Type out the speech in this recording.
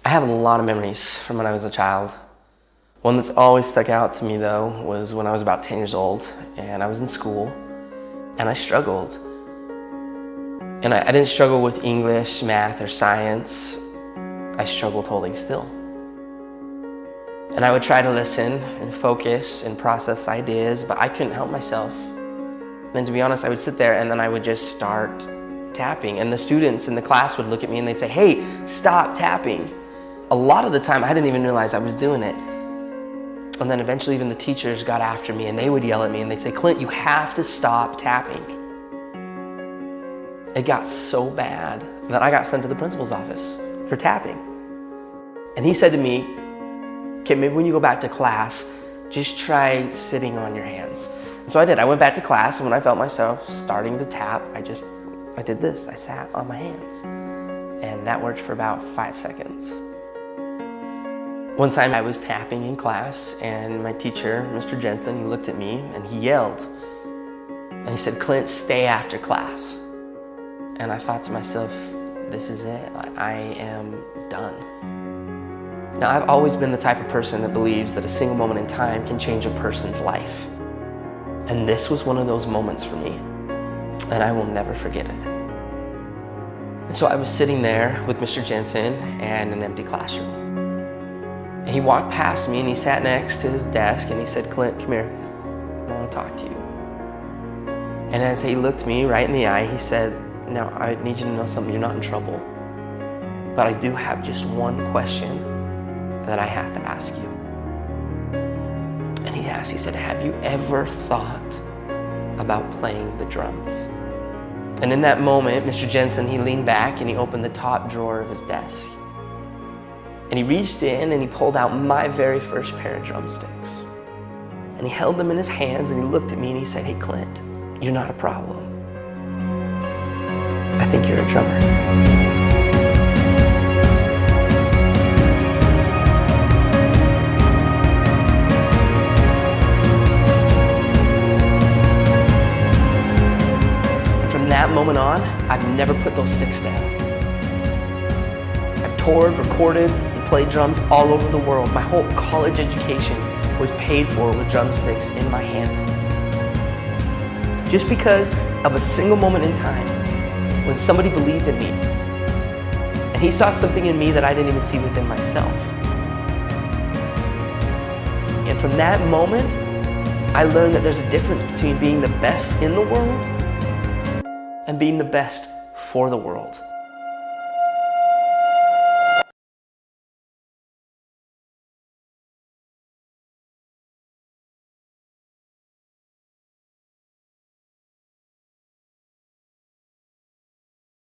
I have a lot of memories from when I was a child. One that's always stuck out to me though was when I was about 10 years old and I was in school and I struggled. And I didn't struggle with English, math, or science. I struggled holding still. And I would try to listen and focus and process ideas, but I couldn't help myself. And to be honest, I would sit there and then I would just start tapping. And the students in the class would look at me and they'd say, "Hey, stop tapping." A lot of the time, I didn't even realize I was doing it. And then eventually even the teachers got after me and they would yell at me and they'd say, "Clint, you have to stop tapping." It got so bad that I got sent to the principal's office for tapping. And he said to me, "Okay, maybe when you go back to class, just try sitting on your hands." And so I did. I went back to class, and when I felt myself starting to tap, I did this. I sat on my hands. And that worked for about 5 seconds. One time I was tapping in class, and my teacher, Mr. Jensen, he looked at me and he yelled. And he said, "Clint, stay after class." And I thought to myself, this is it. I am done. Now, I've always been the type of person that believes that a single moment in time can change a person's life. And this was one of those moments for me. And I will never forget it. And so I was sitting there with Mr. Jensen and an empty classroom. And he walked past me and he sat next to his desk and he said, "Clint, come here. I want to talk to you." And as he looked me right in the eye, he said, "Now, I need you to know something. You're not in trouble. But I do have just one question that I have to ask you." And he asked, he said, "Have you ever thought about playing the drums?" And in that moment, Mr. Jensen, he leaned back and he opened the top drawer of his desk. And he reached in and he pulled out my very first pair of drumsticks. And he held them in his hands and he looked at me and he said, "Hey, Clint, you're not a problem. I think you're a drummer." From that moment on, I've never put those sticks down. I've toured, recorded, and played drums all over the world. My whole college education was paid for with drumsticks in my hand. Just because of a single moment in time when somebody believed in me and he saw something in me that I didn't even see within myself. And from that moment, I learned that there's a difference between being the best in the world and being the best for the world.